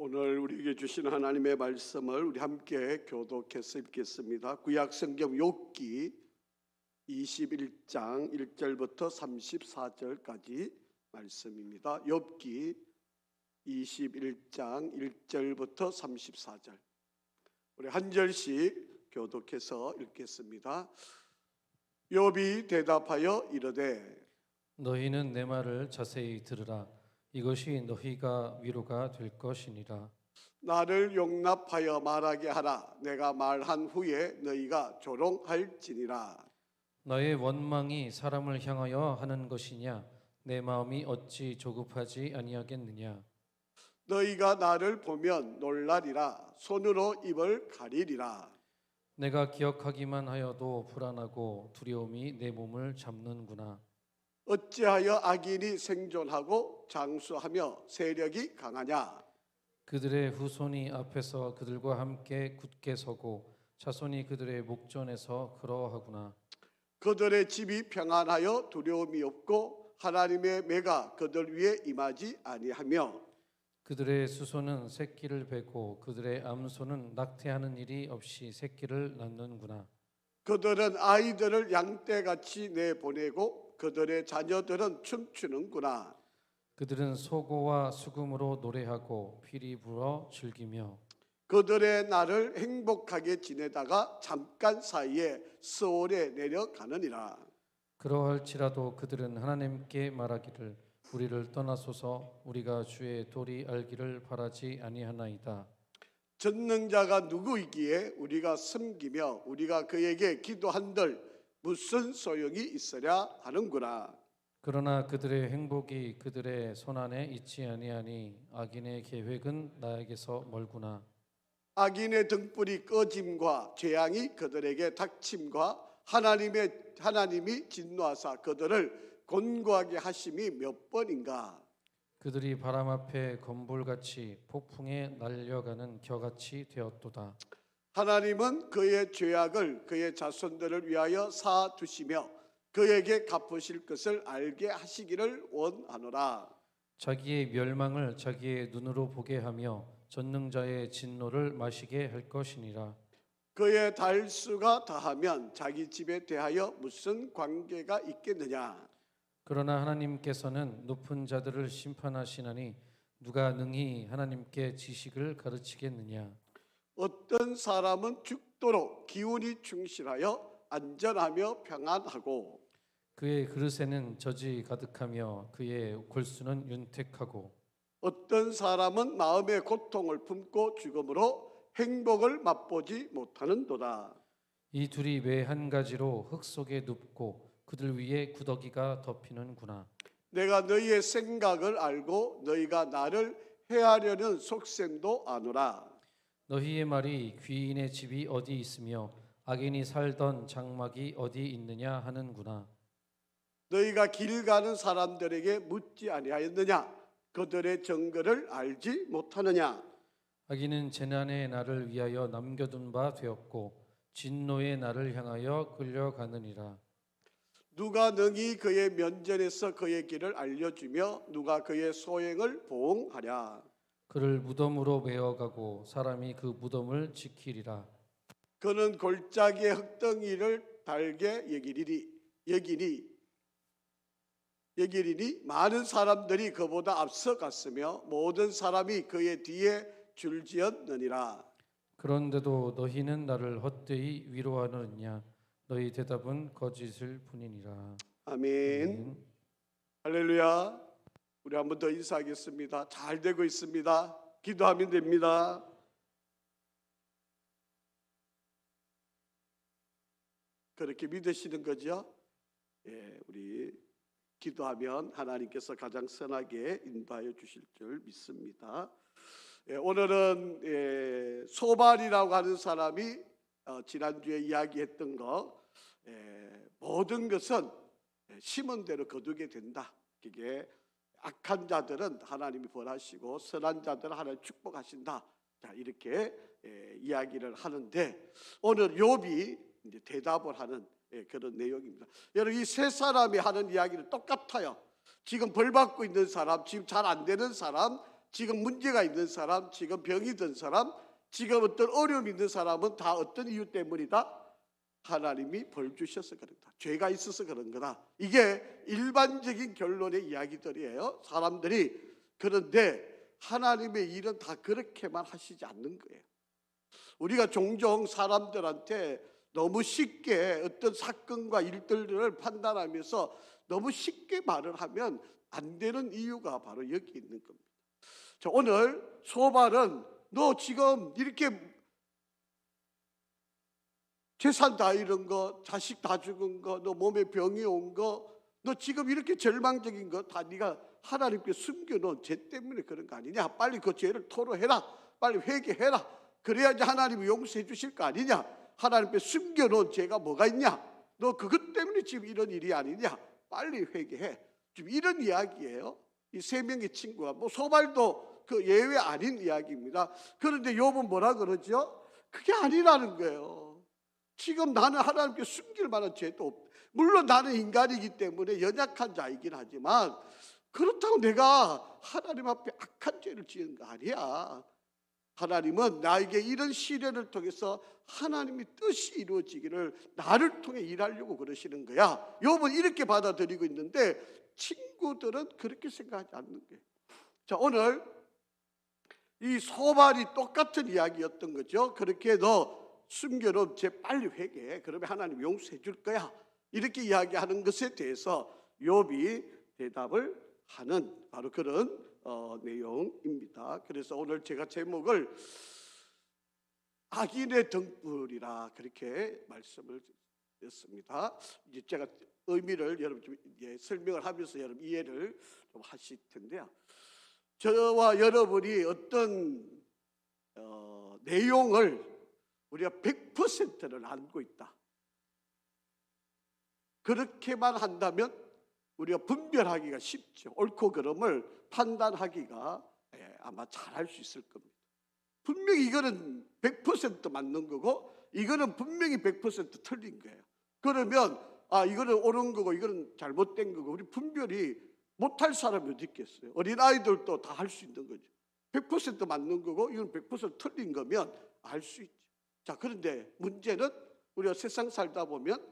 오늘 우리에게 주신 하나님의 말씀을 우리 함께 교독해서 읽겠습니다. 구약 성경 욥기 21장 1절부터 34절까지 말씀입니다. 욥기 21장 1절부터 34절. 우리 한 절씩 교독해서 읽겠습니다. 욥이 대답하여 이르되 너희는 내 말을 자세히 들으라. 이것이 너희가 위로가 될 것이니라. 나를 용납하여 말하게 하라. 내가 말한 후에 너희가 조롱할지니라. 너의 원망이 사람을 향하여 하는 것이냐? 내 마음이 어찌 조급하지 아니하겠느냐? 너희가 나를 보면 놀라리라. 손으로 입을 가리리라. 내가 기억하기만 하여도 불안하고 두려움이 내 몸을 잡는구나. 어찌하여 악인이 생존하고 장수하며 세력이 강하냐? 그들의 후손이 앞에서 그들과 함께 굳게 서고 자손이 그들의 목전에서 그러하구나. 그들의 집이 평안하여 두려움이 없고 하나님의 매가 그들 위에 임하지 아니하며 그들의 수소는 새끼를 베고 그들의 암소는 낙태하는 일이 없이 새끼를 낳는구나. 그들은 아이들을 양떼같이 내보내고 그들의 자녀들은 춤추는구나. 그들은 소고와 수금으로 노래하고 피리 불어 즐기며 그들의 날을 행복하게 지내다가 잠깐 사이에 스올에 내려가느니라. 그러할지라도 그들은 하나님께 말하기를 우리를 떠나소서. 우리가 주의 도리 알기를 바라지 아니하나이다. 전능자가 누구이기에 우리가 섬기며 우리가 그에게 기도한들 무슨 소용이 있으랴 하는구나. 그러나 그들의 행복이 그들의 손안에 있지 아니하니 악인의 계획은 나에게서 멀구나. 악인의 등불이 꺼짐과 재앙이 그들에게 닥침과 하나님이 진노하사 그들을 곤고하게 하심이 몇 번인가. 그들이 바람 앞에 건불같이 폭풍에 날려가는 겨같이 되었도다. 하나님은 그의 죄악을 그의 자손들을 위하여 사두시며 그에게 갚으실 것을 알게 하시기를 원하노라. 자기의 멸망을 자기의 눈으로 보게 하며 전능자의 진노를 마시게 할 것이니라. 그의 달수가 다하면 자기 집에 대하여 무슨 관계가 있겠느냐. 그러나 하나님께서는 높은 자들을 심판하시나니 누가 능히 하나님께 지식을 가르치겠느냐. 어떤 사람은 죽도록 기운이 충실하여 안전하며 평안하고 그의 그릇에는 젖이 가득하며 그의 골수는 윤택하고 어떤 사람은 마음의 고통을 품고 죽음으로 행복을 맛보지 못하는도다. 이 둘이 매 한 가지로 흙 속에 눕고 그들 위에 구더기가 덮이는구나. 내가 너희의 생각을 알고 너희가 나를 해하려는 속셈도 아노라. 너희의 말이 귀인의 집이 어디 있으며 악인이 살던 장막이 어디 있느냐 하는구나. 너희가 길 가는 사람들에게 묻지 아니하였느냐? 그들의 정거를 알지 못하느냐? 악인은 재난의 날을 위하여 남겨둔 바 되었고 진노의 날을 향하여 끌려가느니라. 누가 능히 그의 면전에서 그의 길을 알려주며 누가 그의 소행을 보응하랴? 그를 무덤으로 메어가고 사람이 그 무덤을 지키리라. 그는 골짜기의 흙덩이를 달게 여기리니 많은 사람들이 그보다 앞서갔으며 모든 사람이 그의 뒤에 줄지었느니라. 그런데도 너희는 나를 헛되이 위로하느냐. 너희 대답은 거짓일 뿐이니라. 아멘. 할렐루야. 우리 한 번 더 인사하겠습니다. 잘 되고 있습니다. 기도하면 됩니다. 그렇게 믿으시는 거죠? 예, 우리 기도하면 하나님께서 가장 선하게 인도하여 주실 줄 믿습니다. 예, 오늘은 소발이라고 하는 사람이 지난주에 이야기했던 거, 모든 것은 심은 대로 거두게 된다. 그게 악한 자들은 하나님이 벌하시고 선한 자들은 하나님 축복하신다. 자, 이렇게 이야기를 하는데 오늘 욥이 이제 대답을 하는 그런 내용입니다. 여러분, 이 세 사람이 하는 이야기는 똑같아요. 지금 벌 받고 있는 사람, 지금 잘 안 되는 사람, 지금 문제가 있는 사람, 지금 병이 든 사람, 지금 어떤 어려움이 있는 사람은 다 어떤 이유 때문이다? 하나님이 벌 주셔서 그런다. 죄가 있어서 그런 거다. 이게 일반적인 결론의 이야기들이에요. 사람들이. 그런데 하나님의 일은 다 그렇게만 하시지 않는 거예요. 우리가 종종 사람들한테 너무 쉽게 어떤 사건과 일들을 판단하면서 너무 쉽게 말을 하면 안 되는 이유가 바로 여기 있는 겁니다. 자, 오늘 소발은 너 지금 이렇게 재산 다 잃은 거, 자식 다 죽은 거, 너 몸에 병이 온 거, 너 지금 이렇게 절망적인 거 다 네가 하나님께 숨겨놓은 죄 때문에 그런 거 아니냐? 빨리 그 죄를 토로해라. 빨리 회개해라. 그래야지 하나님이 용서해 주실 거 아니냐? 하나님께 숨겨놓은 죄가 뭐가 있냐? 너 그것 때문에 지금 이런 일이 아니냐? 빨리 회개해. 지금 이런 이야기예요. 이 세 명의 친구가, 뭐 소발도 그 예외 아닌 이야기입니다. 그런데 욥은 뭐라 그러죠? 그게 아니라는 거예요. 지금 나는 하나님께 숨길 만한 죄도 없다. 물론 나는 인간이기 때문에 연약한 자이긴 하지만 그렇다고 내가 하나님 앞에 악한 죄를 지은 거 아니야. 하나님은 나에게 이런 시련을 통해서 하나님의 뜻이 이루어지기를 나를 통해 일하려고 그러시는 거야. 욥은 이렇게 받아들이고 있는데 친구들은 그렇게 생각하지 않는 거예요. 자, 오늘 이 소발이 똑같은 이야기였던 거죠. 그렇게 너 숨겨놓은 죄 빨리 회개해. 그러면 하나님 용서해 줄 거야. 이렇게 이야기하는 것에 대해서 욥이 대답을 하는 바로 그런 내용입니다. 그래서 오늘 제가 제목을 악인의 등불이라 그렇게 말씀을 드렸습니다. 이제 제가 의미를 여러분 좀 설명을 하면서 여러분 이해를 좀 하실 텐데요. 저와 여러분이 어떤 내용을 우리가 100%를 알고 있다. 그렇게만 한다면 우리가 분별하기가 쉽죠. 옳고 그름을 판단하기가 아마 잘할 수 있을 겁니다. 분명히 이거는 100% 맞는 거고 이거는 분명히 100% 틀린 거예요. 그러면 이거는 옳은 거고 이거는 잘못된 거고 우리 분별이 못할 사람이 어디 있겠어요. 어린아이들도 다 할 수 있는 거죠. 100% 맞는 거고 이건 100% 틀린 거면 알 수 있죠. 자, 그런데 문제는 우리가 세상 살다 보면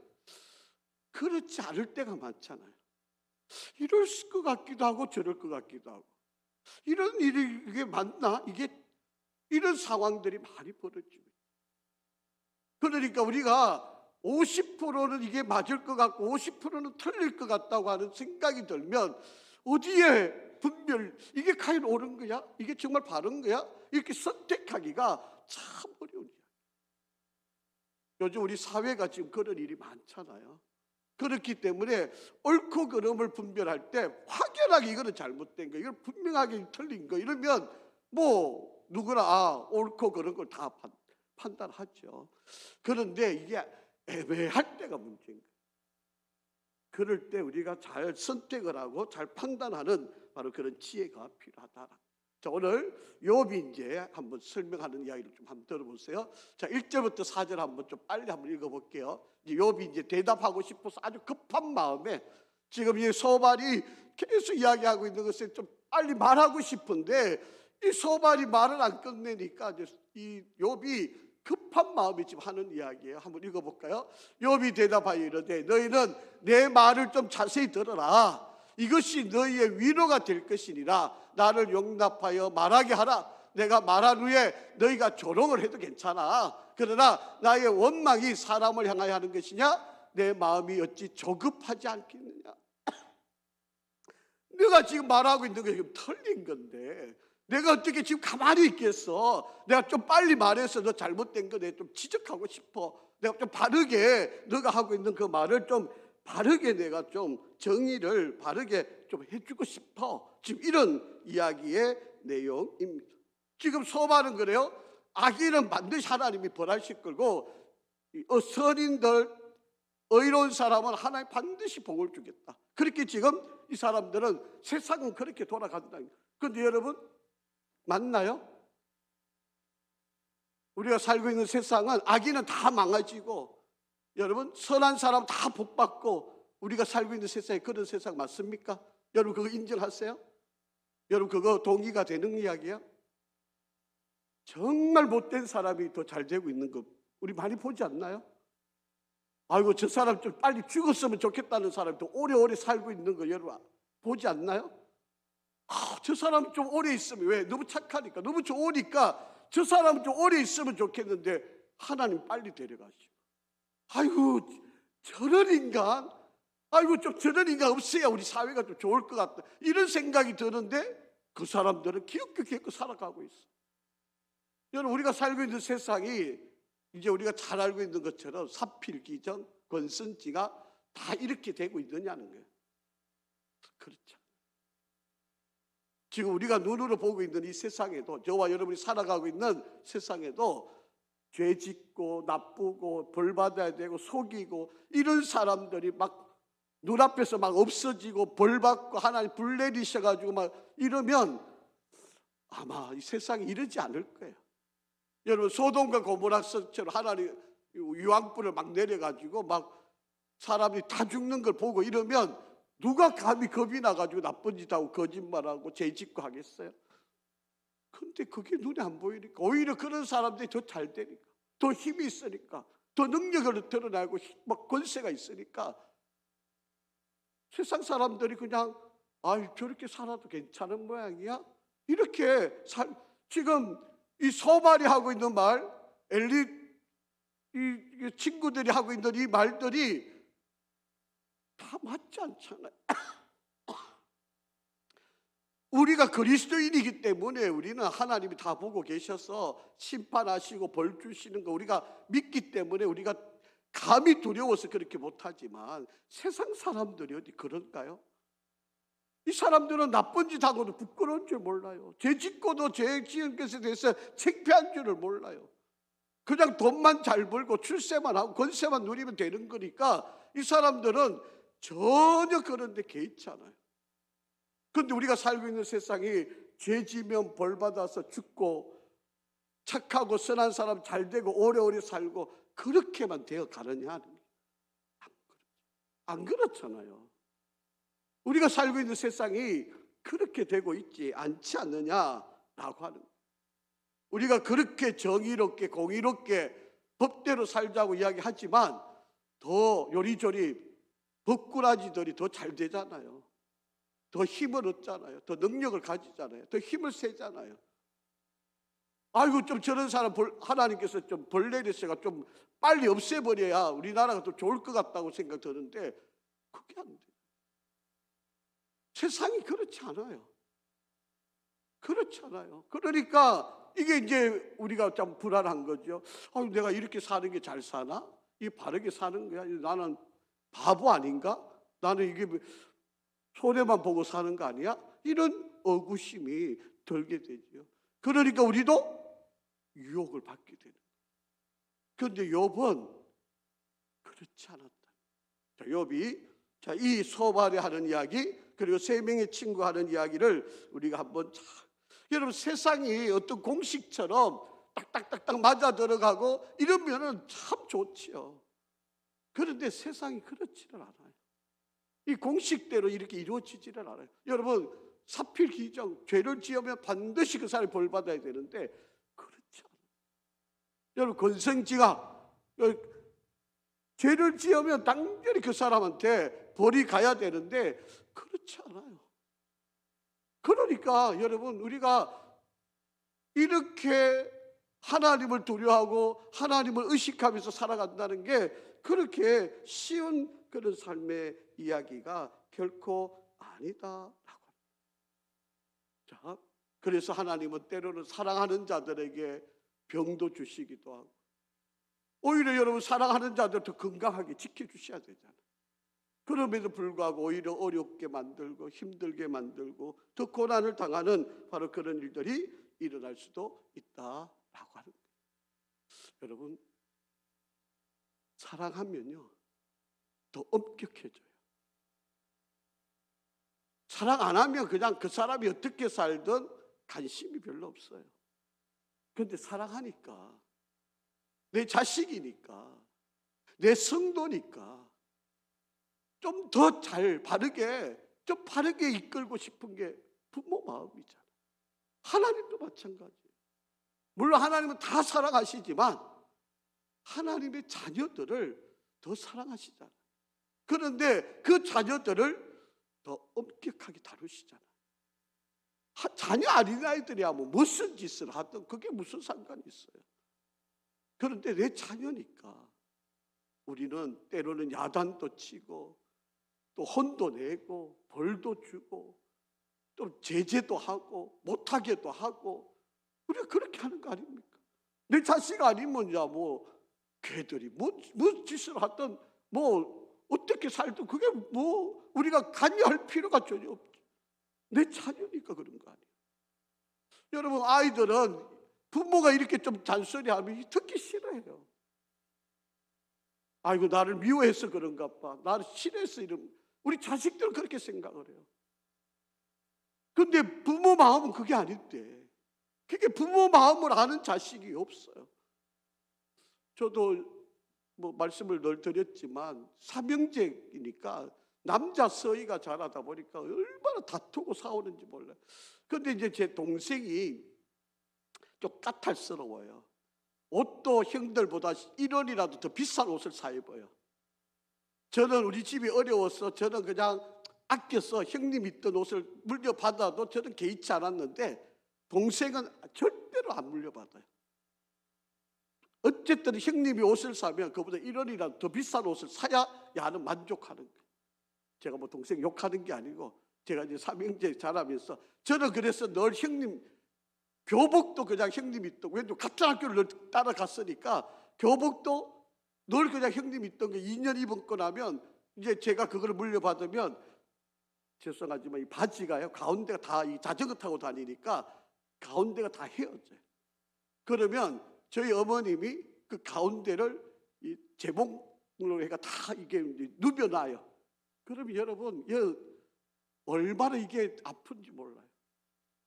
그렇지 않을 때가 많잖아요. 이럴 것 같기도 하고 저럴 것 같기도 하고 이런 일이 이게 맞나? 이런 상황들이 많이 벌어집니다. 그러니까 우리가 50%는 이게 맞을 것 같고 50%는 틀릴 것 같다고 하는 생각이 들면 어디에 분별, 이게 과연 옳은 거야? 이게 정말 바른 거야? 이렇게 선택하기가 참 어려운 이야기. 요즘 우리 사회가 지금 그런 일이 많잖아요. 그렇기 때문에 옳고 그름을 분별할 때 확연하게 이거는 잘못된 거, 이건 분명하게 틀린 거 이러면 뭐 누구나 옳고 그른 걸 다 판단하죠. 그런데 이게 애매할 때가 문제인 거예요. 그럴 때 우리가 잘 선택을 하고 잘 판단하는 바로 그런 지혜가 필요하다. 자, 오늘 욥이 이제 한번 설명하는 이야기를 좀 한번 들어보세요. 자, 1절부터 4절 한번 좀 빨리 한번 읽어볼게요. 욥이 이제 대답하고 싶어서 아주 급한 마음에 지금 이 소발이 계속 이야기하고 있는 것을 좀 빨리 말하고 싶은데 이 소발이 말을 안 끝내니까 이 욥이 급한 마음이 지금 하는 이야기예요. 한번 읽어볼까요? 욥이 대답하여 이르되 너희는 내 말을 좀 자세히 들어라. 이것이 너희의 위로가 될 것이니라. 나를 용납하여 말하게 하라. 내가 말한 후에 너희가 조롱을 해도 괜찮아. 그러나 나의 원망이 사람을 향하여 하는 것이냐? 내 마음이 어찌 조급하지 않겠느냐? 내가 지금 말하고 있는 게 지금 틀린 건데 내가 어떻게 지금 가만히 있겠어? 내가 좀 빨리 말해서 너 잘못된 거 내가 좀 지적하고 싶어. 내가 좀 바르게 너가 하고 있는 그 말을 좀 바르게 내가 좀 정의를 바르게 좀 해주고 싶어. 지금 이런 이야기의 내용입니다. 지금 소발은 그래요. 악인은 반드시 하나님이 벌하실 거고 선인들 의로운 사람은 하나님 반드시 복을 주겠다. 그렇게 지금 이 사람들은 세상은 그렇게 돌아간다. 그런데 여러분 맞나요? 우리가 살고 있는 세상은 악인은 다 망가지고 여러분 선한 사람 다 복받고 우리가 살고 있는 세상에 그런 세상 맞습니까? 여러분 그거 인정하세요? 여러분 그거 동의가 되는 이야기야? 정말 못된 사람이 더 잘 되고 있는 거 우리 많이 보지 않나요? 아이고 저 사람 좀 빨리 죽었으면 좋겠다는 사람이 더 오래오래 살고 있는 거 여러분 보지 않나요? 저 사람 좀 오래 있으면 왜? 너무 착하니까 너무 좋으니까 저 사람 좀 오래 있으면 좋겠는데 하나님 빨리 데려가시고 아이고 저런 인간 아이고 좀 저런 인간 없어야 우리 사회가 좀 좋을 것 같다 이런 생각이 드는데 그 사람들은 기웃기웃 살아가고 있어. 여러분 우리가 살고 있는 세상이 이제 우리가 잘 알고 있는 것처럼 사필기정, 권선지가 다 이렇게 되고 있느냐는 거예요. 그렇죠. 지금 우리가 눈으로 보고 있는 이 세상에도 저와 여러분이 살아가고 있는 세상에도 죄 짓고 나쁘고 벌 받아야 되고 속이고 이런 사람들이 막 눈앞에서 막 없어지고 벌 받고 하나님 불 내리셔가지고 막 이러면 아마 이 세상이 이러지 않을 거예요. 여러분 소돔과 고모라처럼 하나님 유황불을 막 내려가지고 막 사람이 다 죽는 걸 보고 이러면 누가 감히 겁이 나가지고 나쁜 짓 하고 거짓말하고 죄 짓고 하겠어요? 근데 그게 눈에 안 보이니까 오히려 그런 사람들이 더 잘 되니까 더 힘이 있으니까 더 능력을 드러내고 막 권세가 있으니까 세상 사람들이 그냥 저렇게 살아도 괜찮은 모양이야? 이렇게 지금 이 소발이 하고 있는 말 이 친구들이 하고 있는 이 말들이 다 맞지 않잖아요. 우리가 그리스도인이기 때문에 우리는 하나님이 다 보고 계셔서 심판하시고 벌 주시는 거 우리가 믿기 때문에 우리가 감히 두려워서 그렇게 못하지만 세상 사람들이 어디 그럴까요? 이 사람들은 나쁜 짓 하고도 부끄러운 줄 몰라요. 죄 짓고도 죄 지은 것에 대해서 창피한 줄을 몰라요. 그냥 돈만 잘 벌고 출세만 하고 권세만 누리면 되는 거니까 이 사람들은 전혀 그런 데 개의치 않아요. 그런데 우리가 살고 있는 세상이 죄 지면 벌 받아서 죽고 착하고 선한 사람 잘 되고 오래오래 살고 그렇게만 되어 가느냐? 안 그렇잖아요. 우리가 살고 있는 세상이 그렇게 되고 있지 않지 않느냐라고 하는 거예요. 우리가 그렇게 정의롭게 공의롭게 법대로 살자고 이야기하지만 더 요리조리 법꾸라지들이 더 잘 되잖아요. 더 힘을 얻잖아요. 더 능력을 가지잖아요. 더 힘을 세잖아요. 아이고 좀 저런 사람 하나님께서 좀 벌 내리셔가 좀 빨리 없애버려야 우리나라가 더 좋을 것 같다고 생각 드는데 그게 안 돼요. 세상이 그렇지 않아요. 그렇지 않아요. 그러니까 이게 이제 우리가 좀 불안한 거죠. 내가 이렇게 사는 게 잘 사나? 이 바르게 사는 거야? 나는 바보 아닌가? 나는 이게 손해만 보고 사는 거 아니야? 이런 의구심이 들게 되죠. 그러니까 우리도 유혹을 받게 되는 거예요. 그런데 욥은 그렇지 않았다. 자, 욥이 이 소발이 하는 이야기 그리고 세 명의 친구 하는 이야기를 우리가 한번 여러분 세상이 어떤 공식처럼 딱딱딱딱 맞아 들어가고 이러면은 참 좋지요. 그런데 세상이 그렇지는 않아요. 이 공식대로 이렇게 이루어지지는 않아요. 여러분 사필기정 죄를 지으면 반드시 그 사람이 벌 받아야 되는데 그렇지 않아요. 여러분 권성지가 죄를 지으면 당연히 그 사람한테 벌이 가야 되는데 그렇지 않아요. 그러니까 여러분 우리가 이렇게 하나님을 두려워하고 하나님을 의식하면서 살아간다는 게 그렇게 쉬운 그런 삶의 이야기가 결코 아니다라고 합니다. 자, 그래서 하나님은 때로는 사랑하는 자들에게 병도 주시기도 하고 오히려 여러분 사랑하는 자들 더 건강하게 지켜주셔야 되잖아요. 그럼에도 불구하고 오히려 어렵게 만들고 힘들게 만들고 더 고난을 당하는 바로 그런 일들이 일어날 수도 있다라고 하는 거예요. 여러분 사랑하면요 더 엄격해져요. 사랑 안 하면 그냥 그 사람이 어떻게 살든 관심이 별로 없어요. 그런데 사랑하니까 내 자식이니까 내 성도니까 좀 더 잘 바르게 좀 바르게 이끌고 싶은 게 부모 마음이잖아. 하나님도 마찬가지예요. 물론 하나님은 다 사랑하시지만 하나님의 자녀들을 더 사랑하시잖아요. 그런데 그 자녀들을 더 엄격하게 다루시잖아요. 자녀 어린아이들이야 뭐 무슨 짓을 하든 그게 무슨 상관이 있어요. 그런데 내 자녀니까 우리는 때로는 야단도 치고 또 혼도 내고 벌도 주고 또 제재도 하고 못하게도 하고 우리가 그렇게 하는 거 아닙니까? 내 자식 아니면 야 뭐 걔들이 뭐 짓을 하든 뭐 어떻게 살든 그게 뭐 우리가 관여할 필요가 전혀 없죠. 내 자녀니까 그런 거 아니에요. 여러분 아이들은 부모가 이렇게 좀 잔소리하면 듣기 싫어해요. 아이고 나를 미워해서 그런가 봐. 나를 싫어해서 이런. 우리 자식들은 그렇게 생각을 해요. 근데 부모 마음은 그게 아닌데. 그게 부모 마음을 아는 자식이 없어요. 저도 뭐 말씀을 늘 드렸지만 삼형제이니까 남자 서희가 자라다 보니까 얼마나 다투고 싸우는지 몰라요. 그런데 이제 제 동생이 좀 까탈스러워요. 옷도 형들보다 1원이라도 더 비싼 옷을 사 입어요. 저는 우리 집이 어려워서 저는 그냥 아껴서 형님 입던 옷을 물려받아도 저는 개의치 않았는데 동생은 절대로 안 물려받아요. 어쨌든 형님이 옷을 사면 그보다 1원이라도 더 비싼 옷을 사야 야는 만족하는 거예요. 제가 뭐 동생 욕하는 게 아니고 제가 이제 삼형제 자라면서 저는 그래서 늘 형님 교복도 그냥 형님 입던 왠지 같은 학교를 따라갔으니까 교복도 늘 그냥 형님 입던 거 2년 입고 나면 이제 제가 그걸 물려받으면 죄송하지만 이 바지가요 가운데가 다 이 자전거 타고 다니니까 가운데가 다 헤어져요. 그러면 저희 어머님이 그 가운데를 이 재봉으로 해가 다 이게 누벼놔요. 그러면 여러분 얼마나 이게 아픈지 몰라요.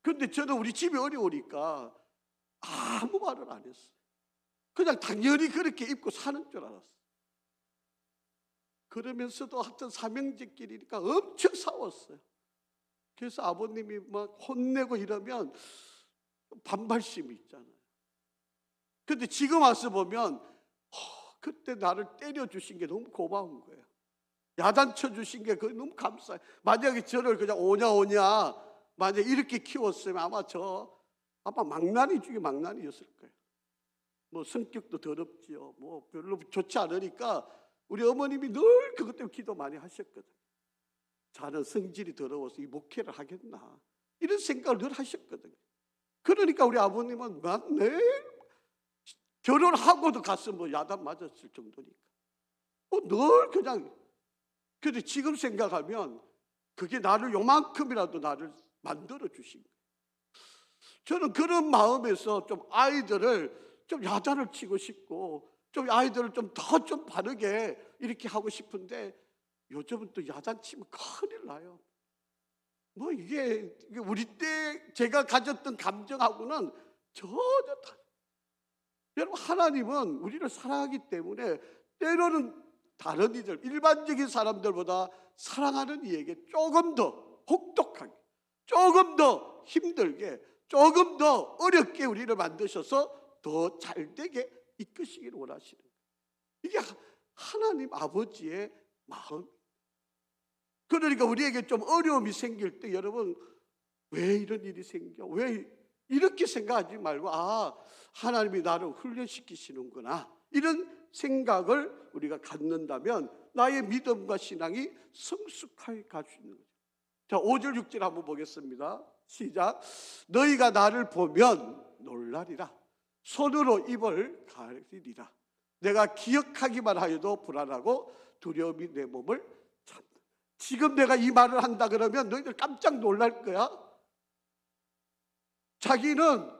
그런데 저는 우리 집이 어려우니까 아무 말을 안 했어요. 그냥 당연히 그렇게 입고 사는 줄 알았어요. 그러면서도 하여튼 삼형제끼리니까 엄청 싸웠어요. 그래서 아버님이 막 혼내고 이러면 반발심이 있잖아요. 근데 지금 와서 보면 그때 나를 때려주신 게 너무 고마운 거예요. 야단쳐 주신 게 그게 너무 감사해요. 만약에 저를 그냥 오냐 만약에 이렇게 키웠으면 아마 망나니 중에 망나니였을 거예요. 뭐 성격도 더럽지요. 뭐 별로 좋지 않으니까 우리 어머님이 늘 그것 때문에 기도 많이 하셨거든요. 자는 성질이 더러워서 이 목회를 하겠나 이런 생각을 늘 하셨거든요. 그러니까 우리 아버님은 매일 결혼하고도 가서 뭐 야단 맞았을 정도니까 늘 그냥. 근데 지금 생각하면 그게 나를 요만큼이라도 나를 만들어 주신 거예요. 저는 그런 마음에서 좀 아이들을 좀 야단을 치고 싶고 좀 아이들을 좀 더 좀 바르게 이렇게 하고 싶은데 요즘은 또 야단 치면 큰일 나요. 뭐 이게 우리 때 제가 가졌던 감정하고는 전혀 다르죠. 여러분 하나님은 우리를 사랑하기 때문에 때로는 다른 이들 일반적인 사람들보다 사랑하는 이에게 조금 더 혹독하게 조금 더 힘들게 조금 더 어렵게 우리를 만드셔서 더 잘되게 이끄시기를 원하시는 거예요. 이게 하나님 아버지의 마음. 그러니까 우리에게 좀 어려움이 생길 때 여러분 왜 이런 일이 생겨? 왜 이렇게 생각하지 말고 하나님이 나를 훈련시키시는구나 이런 생각을 우리가 갖는다면 나의 믿음과 신앙이 성숙하게 갈 수 있는 거죠. 자, 5절 6절 한번 보겠습니다. 시작. 너희가 나를 보면 놀라리라. 손으로 입을 가리리라. 내가 기억하기만 하여도 불안하고 두려움이 내 몸을 찬다. 지금 내가 이 말을 한다 그러면 너희들 깜짝 놀랄 거야. 자기는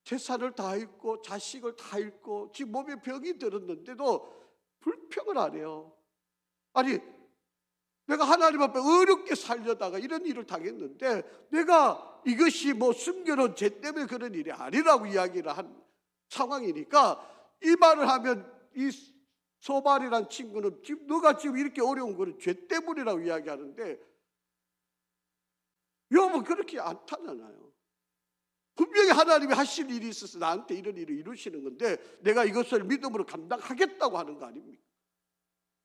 재산을 다 잃고 자식을 다 잃고 지금 몸에 병이 들었는데도 불평을 안 해요. 아니 내가 하나님 앞에 어렵게 살려다가 이런 일을 당했는데 내가 이것이 뭐 숨겨놓은 죄 때문에 그런 일이 아니라고 이야기를 한 상황이니까 이 말을 하면 이 소발이란 친구는 지금 너가 지금 이렇게 어려운 거는 죄 때문이라고 이야기하는데 욥은 그렇게 안 타잖아요. 분명히 하나님이 하실 일이 있어서 나한테 이런 일을 이루시는 건데 내가 이것을 믿음으로 감당하겠다고 하는 거 아닙니까?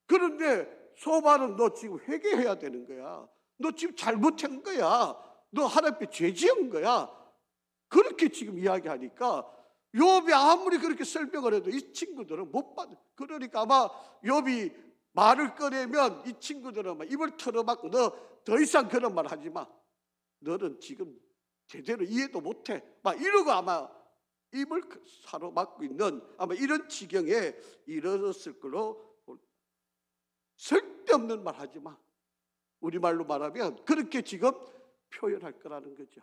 그런데 소발은 너 지금 회개해야 되는 거야. 너 지금 잘못한 거야. 너 하나님 앞에 죄 지은 거야. 그렇게 지금 이야기하니까 욥이 아무리 그렇게 설명을 해도 이 친구들은 못 받아. 그러니까 아마 욥이 말을 꺼내면 이 친구들은 막 입을 털어막고 너 더 이상 그런 말 하지 마. 너는 지금 제대로 이해도 못해. 막 이러고 아마 입을 사로막고 있는 아마 이런 지경에 이르렀을 걸로. 쓸데없는 말 하지 마. 우리말로 말하면 그렇게 지금 표현할 거라는 거죠.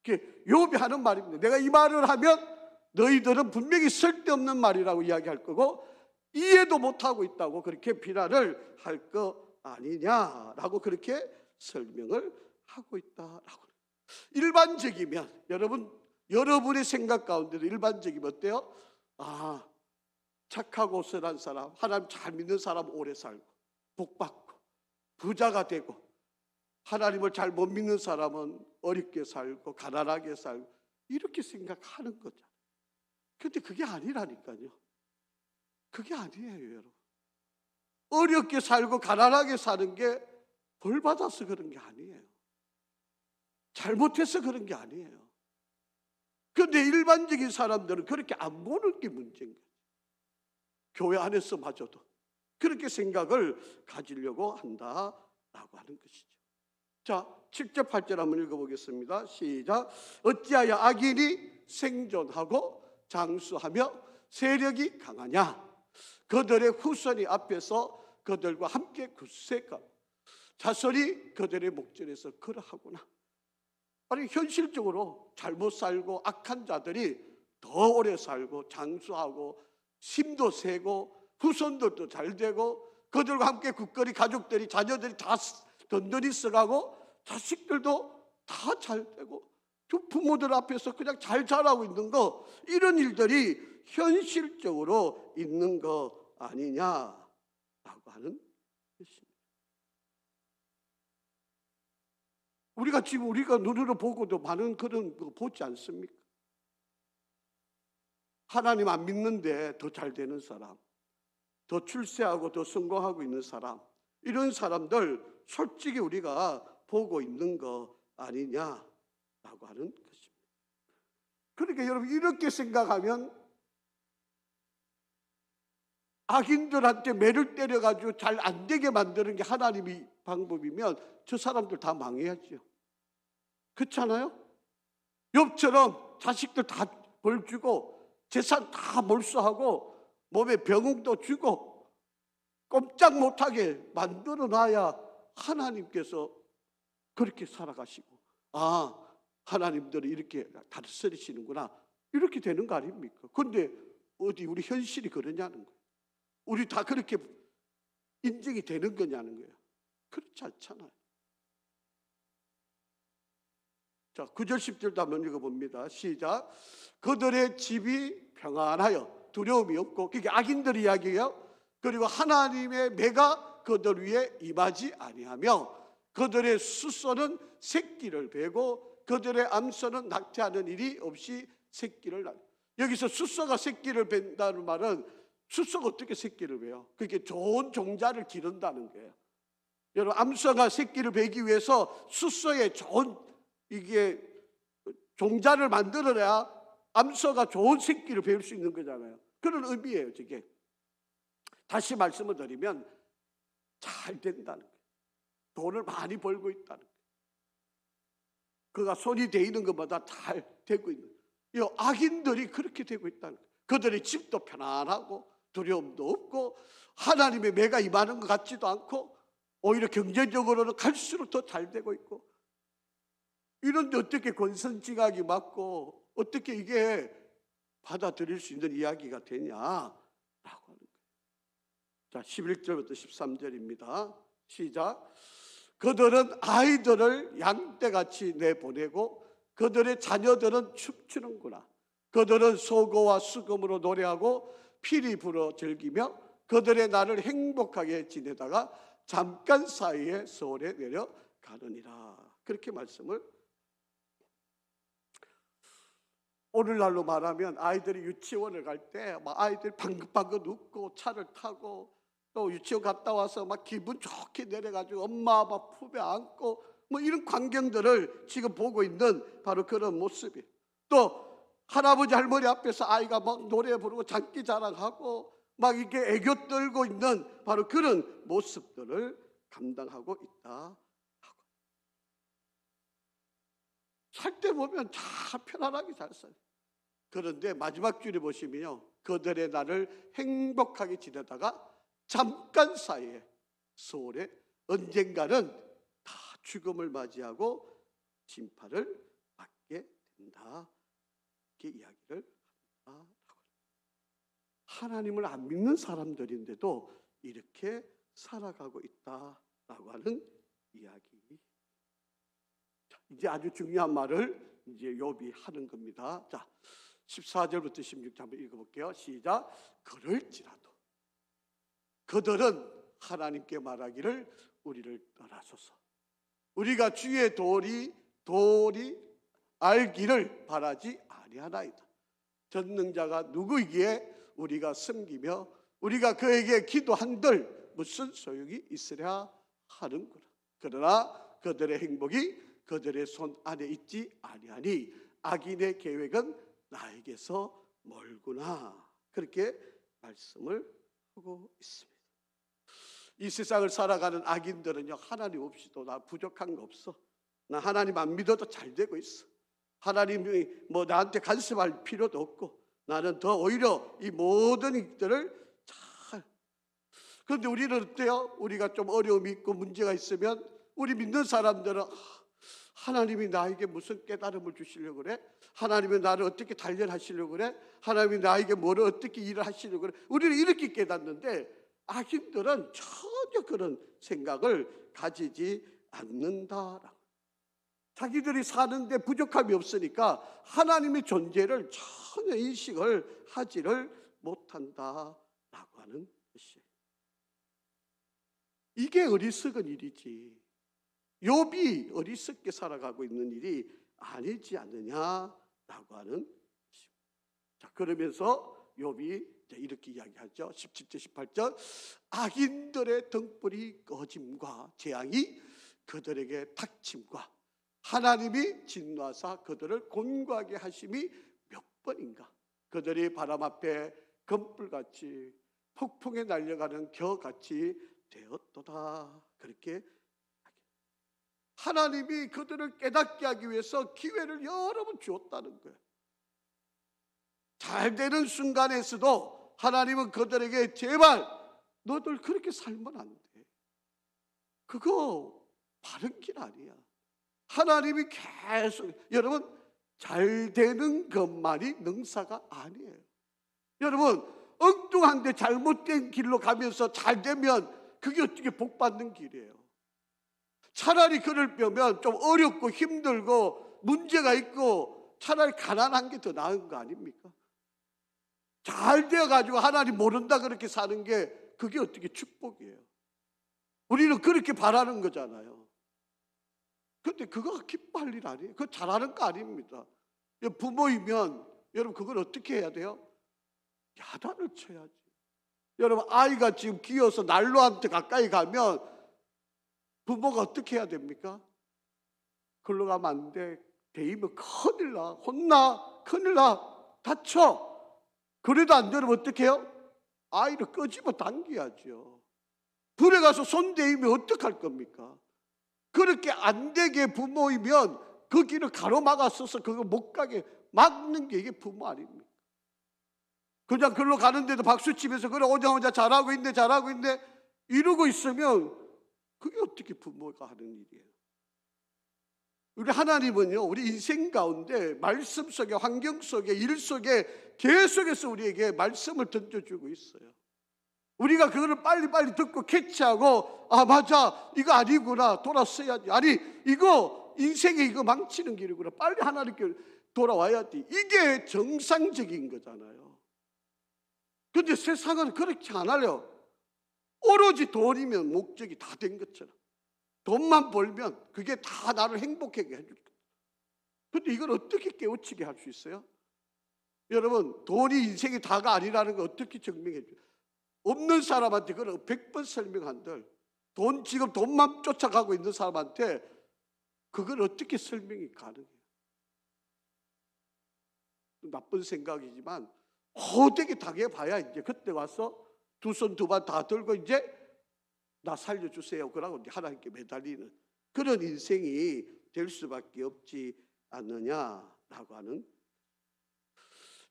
욥이 하는 말입니다. 내가 이 말을 하면 너희들은 분명히 쓸데없는 말이라고 이야기할 거고 이해도 못하고 있다고 그렇게 비난을 할 거 아니냐라고 그렇게 설명을 하고 있다라고. 일반적이면 여러분의 생각 가운데도 일반적이면 어때요? 아, 착하고 선한 사람, 하나님 잘 믿는 사람 오래 살고 복받고 부자가 되고, 하나님을 잘 못 믿는 사람은 어렵게 살고 가난하게 살고 이렇게 생각하는 거죠. 그런데 그게 아니라니까요. 그게 아니에요, 여러분. 어렵게 살고 가난하게 사는 게 벌 받아서 그런 게 아니에요. 잘못해서 그런 게 아니에요. 그런데 일반적인 사람들은 그렇게 안 보는 게 문제인 거예요. 교회 안에서마저도 그렇게 생각을 가지려고 한다라고 하는 것이죠. 자, 7절 8절 한번 읽어보겠습니다. 시작. 어찌하여 악인이 생존하고 장수하며 세력이 강하냐? 그들의 후손이 앞에서 그들과 함께 굳세고 자손이 그들의 목전에서 그러하구나. 아니, 현실적으로 잘못 살고 악한 자들이 더 오래 살고 장수하고 힘도 세고 후손들도 잘 되고 그들과 함께 굳건히 가족들이 자녀들이 다 든든히 써가고 자식들도 다 잘 되고 부모들 앞에서 그냥 잘 자라고 있는 거, 이런 일들이 현실적으로 있는 거 아니냐라고 하는 것입니다. 우리가 눈으로 보고도 많은 그런 거 보지 않습니까? 하나님 안 믿는데 더 잘 되는 사람, 더 출세하고 더 성공하고 있는 사람, 이런 사람들 솔직히 우리가 보고 있는 거 아니냐라고 하는 것입니다. 그러니까 여러분, 이렇게 생각하면 악인들한테 매를 때려가지고 잘 안 되게 만드는 게 하나님의 방법이면 저 사람들 다 망해야죠. 그렇잖아요? 욥처럼 자식들 다 벌 주고 재산 다 몰수하고 몸에 병응도 주고 꼼짝 못하게 만들어 놔야 하나님께서 그렇게 살아가시고, 아, 하나님들이 이렇게 다스리시는구나, 이렇게 되는 거 아닙니까? 그런데 어디 우리 현실이 그러냐는 거예요. 우리 다 그렇게 인정이 되는 거냐는 거예요. 그렇지 않잖아요. 자, 9절 10절도 한번 읽어봅니다. 시작. 그들의 집이 평안하여 두려움이 없고, 그게 악인들 이야기예요. 그리고 하나님의 매가 그들 위에 임하지 아니하며 그들의 숫소는 새끼를 베고 그들의 암소는 낙태하는 일이 없이 새끼를 낳는. 여기서 숫소가 새끼를 벤다는 말은 숫소가 어떻게 새끼를 베요? 그게 좋은 종자를 기른다는 거예요. 여러분, 암소가 새끼를 베기 위해서 숫소에 좋은 이게 종자를 만들어야 암소가 좋은 새끼를 배울 수 있는 거잖아요. 그런 의미예요, 저게. 다시 말씀을 드리면 잘 된다는 거예요. 돈을 많이 벌고 있다는 거예요. 그가 손이 돼 있는 것보다 잘 되고 있는 거예요. 이 악인들이 그렇게 되고 있다는 거예요. 그들의 집도 편안하고 두려움도 없고 하나님의 매가 임하는 것 같지도 않고 오히려 경제적으로는 갈수록 더 잘 되고 있고, 이런데 어떻게 권선징악이 맞고 어떻게 이게 받아들일 수 있는 이야기가 되냐라고 하는 거예요. 자, 11절부터 13절입니다. 시작. 그들은 아이들을 양떼같이 내보내고 그들의 자녀들은 춤추는구나. 그들은 소고와 수금으로 노래하고 피리 불어 즐기며 그들의 날을 행복하게 지내다가 잠깐 사이에 서울에 내려가느니라. 그렇게 말씀을 오늘날로 말하면 아이들이 유치원을 갈 때 막 아이들이 방긋방긋 웃고 차를 타고 또 유치원 갔다 와서 막 기분 좋게 내려가지고 엄마 아빠 품에 안고 뭐 이런 광경들을 지금 보고 있는 바로 그런 모습이에요. 또 할아버지 할머니 앞에서 아이가 막 노래 부르고 장기 자랑하고 막 이렇게 애교 떨고 있는 바로 그런 모습들을 감당하고 있다. 살 때 보면 잘 편안하게 잘 살아요. 그런데 마지막 줄에 보시면요, 그들의 날을 행복하게 지내다가 잠깐 사이에 소홀해 언젠가는 다 죽음을 맞이하고 심판을 받게 된다. 이렇게 이야기를 합니다. 하나님을 안 믿는 사람들인데도 이렇게 살아가고 있다라고 하는 이야기. 이제 아주 중요한 말을 이제 욥이 하는 겁니다. 자, 14절부터 16절 한번 읽어볼게요. 시작. 그럴지라도 그들은 하나님께 말하기를 우리를 떠나소서. 우리가 주의 도리 알기를 바라지 아니하나이다. 전능자가 누구이기에 우리가 섬기며 우리가 그에게 기도한들 무슨 소용이 있으랴 하는구나. 그러나 그들의 행복이 그들의 손 안에 있지 아니하니 악인의 계획은 나에게서 멀구나. 그렇게 말씀을 하고 있습니다. 이 세상을 살아가는 악인들은요, 하나님 없이도 나 부족한 거 없어. 나 하나님 안 믿어도 잘 되고 있어. 하나님이 뭐 나한테 간섭할 필요도 없고 나는 더 오히려 이 모든 일들을 잘. 그런데 우리는 어때요? 우리가 좀 어려움이 있고 문제가 있으면 우리 믿는 사람들은 하나님이 나에게 무슨 깨달음을 주시려고 그래? 하나님이 나를 어떻게 단련하시려고 그래? 하나님이 나에게 뭐를 어떻게 일을 하시려고 그래? 우리는 이렇게 깨닫는데 악인들은 전혀 그런 생각을 가지지 않는다라고. 자기들이 사는데 부족함이 없으니까 하나님의 존재를 전혀 인식을 하지를 못한다라고 하는 것이에요. 이게 어리석은 일이지. 욥이 어리석게 살아가고 있는 일이 아니지 않느냐라고 하는 것입니다. 자, 그러면서 욥이 이렇게 이야기하죠. 17절 18절 악인들의 등불이 꺼짐과 재앙이 그들에게 닥침과 하나님이 진노하사 그들을 곤고하게 하심이 몇 번인가. 그들이 바람 앞에 검불같이 폭풍에 날려가는 겨같이 되었도다. 그렇게 하나님이 그들을 깨닫게 하기 위해서 기회를 여러 번 주었다는 거예요. 잘 되는 순간에서도 하나님은 그들에게 제발 너들 그렇게 살면 안 돼. 그거 바른 길 아니야. 하나님이 계속, 여러분, 잘 되는 것만이 능사가 아니에요. 여러분, 엉뚱한데 잘못된 길로 가면서 잘 되면 그게 어떻게 복 받는 길이에요. 차라리 그를 빼면 좀 어렵고 힘들고 문제가 있고 차라리 가난한 게 더 나은 거 아닙니까? 잘 되어가지고 하나님 모른다 그렇게 사는 게 그게 어떻게 축복이에요. 우리는 그렇게 바라는 거잖아요. 근데 그거 기뻐할 일 아니에요. 그거 잘하는 거 아닙니다. 부모이면 여러분 그걸 어떻게 해야 돼요? 야단을 쳐야지. 여러분 아이가 지금 기어서 난로한테 가까이 가면 부모가 어떻게 해야 됩니까? 걸로 가면 안 돼. 대이면 큰일 나. 혼나. 큰일 나. 다쳐. 그래도 안 되면 어떻게 해요? 아이를 끄집어 당겨야죠. 불에 가서 손 대이면 어떡할 겁니까? 그렇게 안 되게 부모이면 그 길을 가로막았어서 그거 못 가게 막는 게 이게 부모 아닙니까? 그냥 글로 가는데도 박수치면서 그래 오자오자 잘하고 있네 잘하고 있네 이러고 있으면 그게 어떻게 부모가 하는 일이에요? 우리 하나님은요, 우리 인생 가운데 말씀 속에, 환경 속에, 일 속에 계속해서 우리에게 말씀을 던져주고 있어요. 우리가 그거를 빨리빨리 듣고 캐치하고 아 맞아 이거 아니구나 돌아서야지. 아니 이거 인생에 이거 망치는 길이구나. 빨리 하나님께 돌아와야 돼. 이게 정상적인 거잖아요. 근데 세상은 그렇게 안 하려. 오로지 돈이면 목적이 다 된 것처럼. 돈만 벌면 그게 다 나를 행복하게 해줄 거야. 근데 이걸 어떻게 깨우치게 할 수 있어요? 여러분, 돈이 인생이 다가 아니라는 걸 어떻게 증명해 줘요? 없는 사람한테 그걸 100번 설명한들, 지금 돈만 쫓아가고 있는 사람한테 그걸 어떻게 설명이 가능해요? 나쁜 생각이지만 호되게 당해봐야 이제 그때 와서 두 손 두 발 다 들고 이제 나 살려주세요 그러고 이제 하나님께 매달리는 그런 인생이 될 수밖에 없지 않느냐라고 하는.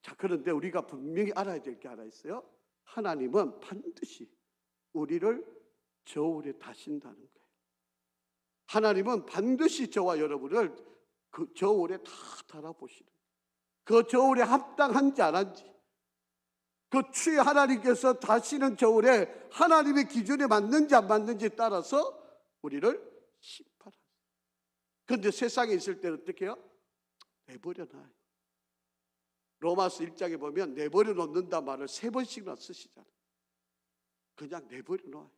자, 그런데 우리가 분명히 알아야 될 게 하나 있어요. 하나님은 반드시 우리를 저울에 다신다는 거예요. 하나님은 반드시 저와 여러분을 그 저울에 다 달아보시는, 그 저울에 합당한지 안 한지, 그 추에 하나님께서 다시는 저울에 하나님의 기준에 맞는지 안 맞는지에 따라서 우리를 심판하세요. 그런데 세상에 있을 때는 어떻게 해요? 내버려놔요. 로마서 1장에 보면 내버려 놓는다 말을 3번씩이나 쓰시잖아요. 그냥 내버려 놔요.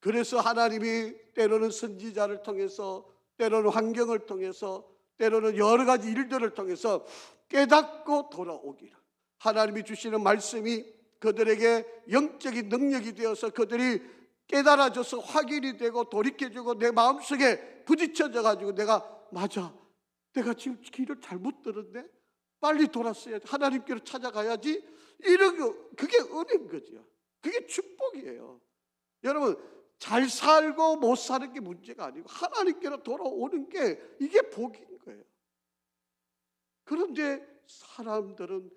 그래서 하나님이 때로는 선지자를 통해서, 때로는 환경을 통해서, 때로는 여러 가지 일들을 통해서 깨닫고 돌아오기를, 하나님이 주시는 말씀이 그들에게 영적인 능력이 되어서 그들이 깨달아져서 확인이 되고 돌이켜주고 내 마음속에 부딪혀져 가지고 내가 맞아, 내가 지금 길을 잘못 들었네, 빨리 돌았어야지, 하나님께로 찾아가야지, 이런 거, 그게 은혜인 거죠. 그게 축복이에요. 여러분, 잘 살고 못 사는 게 문제가 아니고 하나님께로 돌아오는 게 이게 복인 거예요. 그런데 사람들은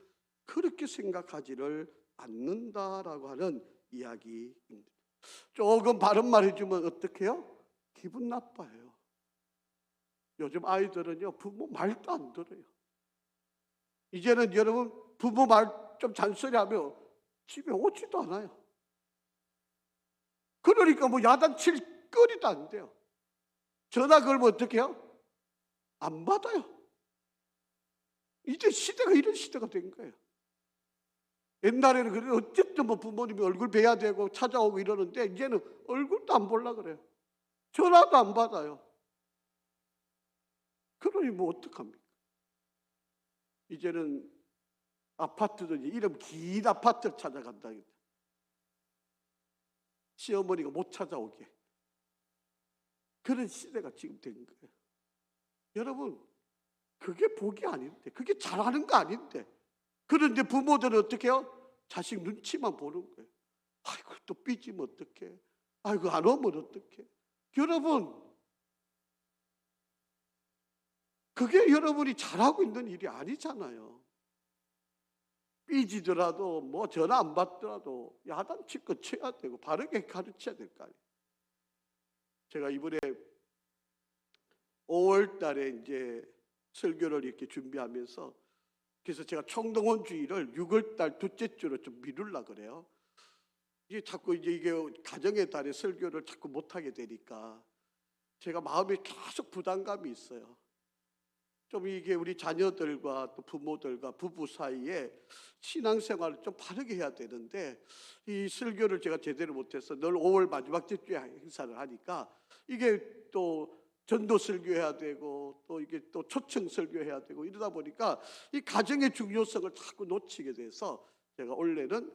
그렇게 생각하지를 않는다라고 하는 이야기입니다. 조금 바른 말 해주면 어떻게 해요? 기분 나빠요. 요즘 아이들은요, 부모 말도 안 들어요. 이제는 여러분, 부모 말 좀 잔소리하면 집에 오지도 않아요. 그러니까 뭐 야단칠 거리도 안 돼요. 전화 걸면 어떻게 해요? 안 받아요. 이제 시대가 이런 시대가 된 거예요. 옛날에는 그래도 어쨌든 뭐 부모님이 얼굴 뵈야 되고 찾아오고 이러는데 이제는 얼굴도 안 보려고 그래요. 전화도 안 받아요. 그러니 뭐 어떡합니까? 이제는 아파트도 이제 이름 긴 아파트 찾아간다. 시어머니가 못 찾아오게. 그런 시대가 지금 된 거예요. 여러분, 그게 복이 아닌데, 그게 잘하는 거 아닌데, 그런데 부모들은 어떻게 해요? 자식 눈치만 보는 거예요. 아이고, 또 삐지면 어떡해? 아이고, 안 오면 어떡해? 여러분, 그게 여러분이 잘하고 있는 일이 아니잖아요. 삐지더라도 뭐 전화 안 받더라도 야단칠 거 쳐야 되고 바르게 가르쳐야 될 거 아니에요. 제가 이번에 5월 달에 이제 설교를 이렇게 준비하면서, 그래서 제가 총동원주의를 6월 달 둘째 주로 좀 미루려고 그래요. 이게 자꾸 이게 가정의 달에 설교를 자꾸 못하게 되니까 제가 마음에 계속 부담감이 있어요. 좀 이게 우리 자녀들과 또 부모들과 부부 사이에 신앙생활을 좀 바르게 해야 되는데, 이 설교를 제가 제대로 못해서 늘 5월 마지막 주에 행사를 하니까 이게 또 전도 설교해야 되고 또 이게 또 초청 설교해야 되고 이러다 보니까 이 가정의 중요성을 자꾸 놓치게 돼서 제가 원래는